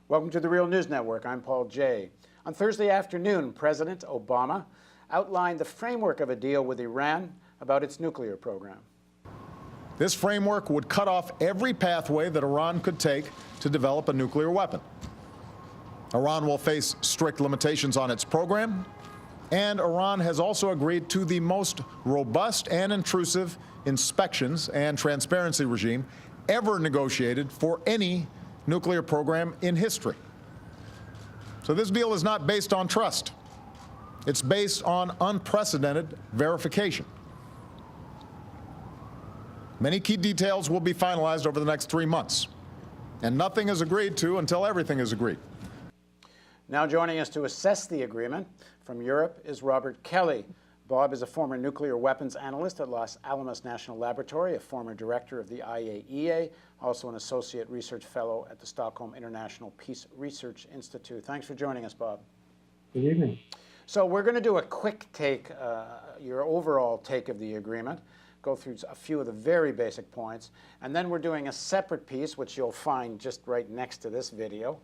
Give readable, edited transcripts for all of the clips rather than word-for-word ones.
Welcome to the Real News Network. I'm Paul Jay. On Thursday afternoon, President Obama outlined the framework of a deal with Iran about its nuclear program. This framework would cut off every pathway that Iran could take to develop a nuclear weapon. Iran will face strict limitations on its program, and Iran has also agreed to the most robust and intrusive inspections and transparency regime ever negotiated for any nuclear program in history. So this deal is not based on trust. It's based on unprecedented verification. Many key details will be finalized over the next 3 months, and nothing is agreed to until everything is agreed. Now joining us to assess the agreement from Europe is Robert Kelly. Bob is a former nuclear weapons analyst at Los Alamos National Laboratory, a former director of the IAEA, also an associate research fellow at the Stockholm International Peace Research Institute. Thanks for joining us, Bob. Good evening. So we're going to do a quick take, your overall take of the agreement, go through a few of the very basic points, and then we're doing a separate piece, which you'll find just right next to this video,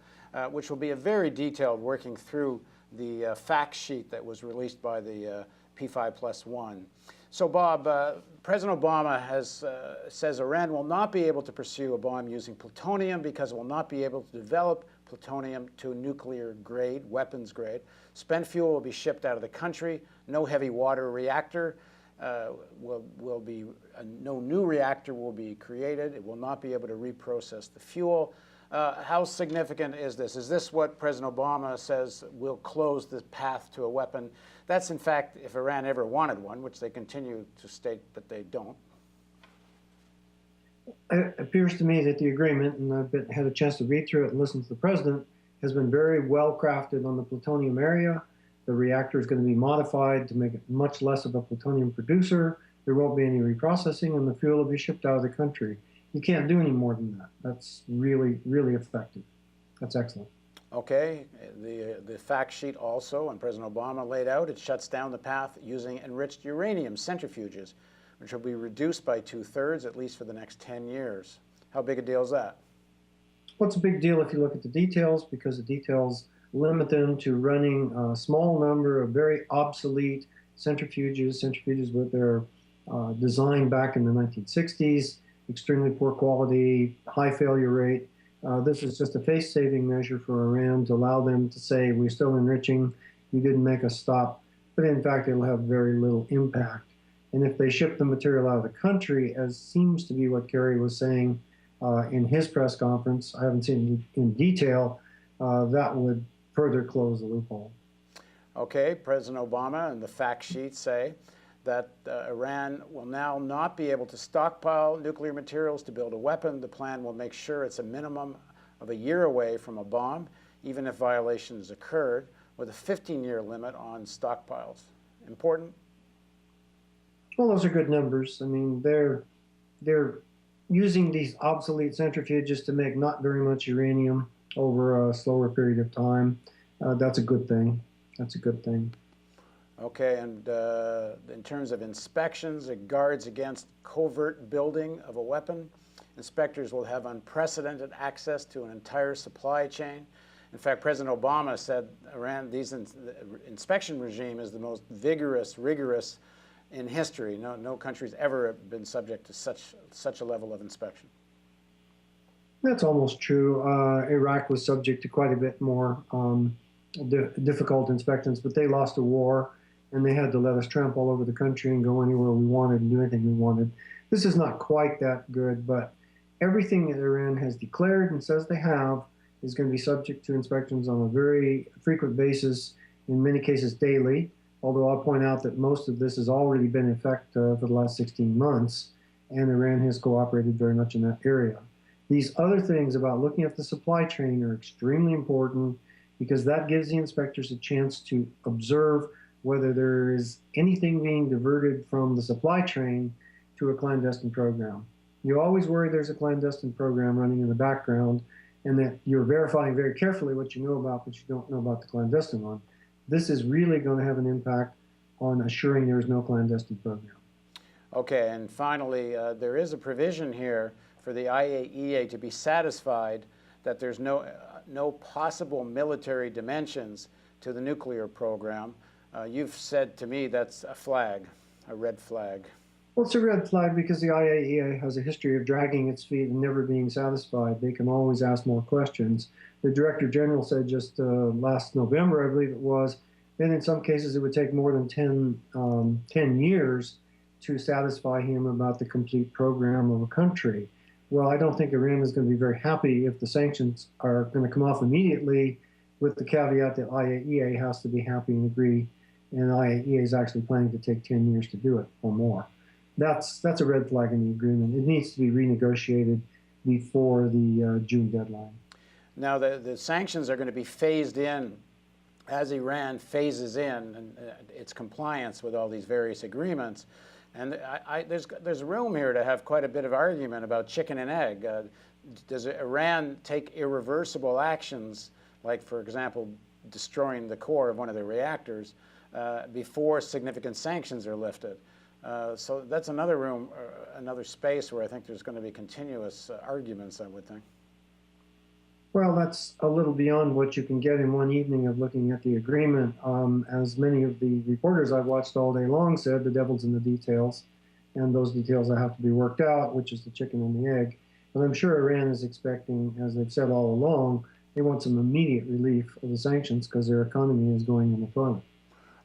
which will be a very detailed working through the fact sheet that was released by the P5+1. So, Bob, President Obama says Iran will not be able to pursue a bomb using plutonium because it will not be able to develop plutonium to nuclear grade, weapons grade. Spent fuel will be shipped out of the country. No heavy water reactor will be, no new reactor will be created. It will not be able to reprocess the fuel. How significant is this? Is this what President Obama says will close the path to a weapon? That's, in fact, if Iran ever wanted one, which they continue to state that they don't. It appears to me that the agreement, and I've had a chance to read through it and listen to the president, has been very well crafted on the plutonium area. The reactor is going to be modified to make it much less of a plutonium producer. There won't be any reprocessing, and the fuel will be shipped out of the country. You can't do any more than that. That's really, really effective. That's excellent. Okay, the fact sheet also, and President Obama laid out, it shuts down the path using enriched uranium centrifuges, which will be reduced by 2/3, at least for the next 10 years. How big a deal is that? Well, it's a big deal if you look at the details, because the details limit them to running a small number of very obsolete centrifuges with their design back in the 1960s, extremely poor quality, high failure rate. This is just a face-saving measure for Iran to allow them to say, we're still enriching, you didn't make us stop, but in fact it'll have very little impact. And if they ship the material out of the country, as seems to be what Kerry was saying in his press conference, I haven't seen it in detail, that would further close the loophole. Okay, President Obama and the fact sheet say that Iran will now not be able to stockpile nuclear materials to build a weapon. The plan will make sure it's a minimum of a year away from a bomb, even if violations occurred, with a 15-year limit on stockpiles. Important? Well, those are good numbers. I mean, they're using these obsolete centrifuges to make not very much uranium over a slower period of time. That's a good thing. That's a good thing. Okay, and in terms of inspections, it guards against covert building of a weapon. Inspectors will have unprecedented access to an entire supply chain. In fact, President Obama said the inspection regime is the most vigorous, rigorous in history. No country's ever been subject to such a level of inspection. That's almost true. Iraq was subject to quite a bit more difficult inspections, but they lost a war, and they had to let us tramp all over the country and go anywhere we wanted and do anything we wanted. This is not quite that good, but everything that Iran has declared and says they have is going to be subject to inspections on a very frequent basis, in many cases daily, although I'll point out that most of this has already been in effect for the last 16 months, and Iran has cooperated very much in that area. These other things about looking at the supply chain are extremely important, because that gives the inspectors a chance to observe whether there is anything being diverted from the supply chain to a clandestine program. You always worry there's a clandestine program running in the background, and that you're verifying very carefully what you know about, but you don't know about the clandestine one. This is really going to have an impact on assuring there is no clandestine program. Okay, and finally, there is a provision here for the IAEA to be satisfied that there's no possible military dimensions to the nuclear program. You've said to me that's a flag, a red flag. Well, it's a red flag because the IAEA has a history of dragging its feet and never being satisfied. They can always ask more questions. The Director General said just last November, I believe it was, that in some cases it would take more than 10 years to satisfy him about the complete program of a country. Well, I don't think Iran is going to be very happy if the sanctions are going to come off immediately, with the caveat that IAEA has to be happy and agree, and IAEA is actually planning to take 10 years to do it or more. That's a red flag in the agreement. It needs to be renegotiated before the June deadline. Now, the sanctions are going to be phased in as Iran phases in its compliance with all these various agreements. And there's room here to have quite a bit of argument about chicken and egg. Does Iran take irreversible actions, like, for example, destroying the core of one of the reactors, before significant sanctions are lifted? So that's another room, another space where I think there's going to be continuous arguments, I would think. Well, that's a little beyond what you can get in one evening of looking at the agreement. As many of the reporters I've watched all day long said, the devil's in the details, and those details have to be worked out, which is the chicken and the egg. But I'm sure Iran is expecting, as they've said all along, they want some immediate relief of the sanctions because their economy is going in the toilet.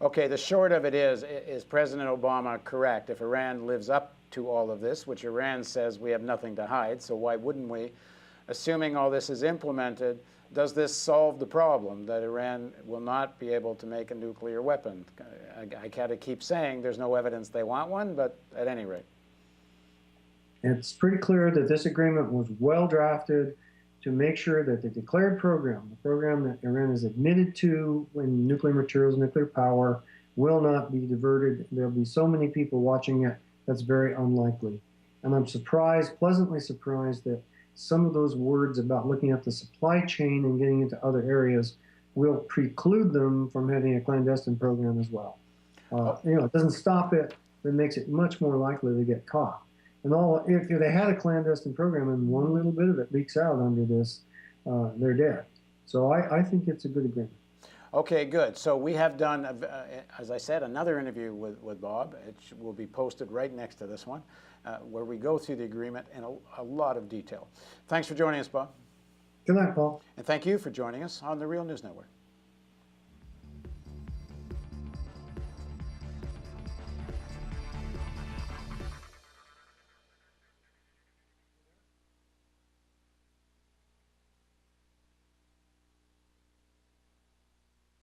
Okay, the short of it is President Obama correct? If Iran lives up to all of this, which Iran says we have nothing to hide, so why wouldn't we? Assuming all this is implemented, does this solve the problem that Iran will not be able to make a nuclear weapon? I gotta keep saying there's no evidence they want one, but at any rate. It's pretty clear that this agreement was well drafted to make sure that the declared program, the program that Iran is admitted to when nuclear materials, nuclear power, will not be diverted. There'll be so many people watching it, that's very unlikely. And I'm surprised, pleasantly surprised, that some of those words about looking at the supply chain and getting into other areas will preclude them from having a clandestine program as well. It doesn't stop it, but it makes it much more likely to get caught. And if they had a clandestine program and one little bit of it leaks out under this, they're dead. So I think it's a good agreement. Okay, good. So we have done, as I said, another interview with Bob. It will be posted right next to this one, where we go through the agreement in a lot of detail. Thanks for joining us, Bob. Good night, Paul. And thank you for joining us on the Real News Network.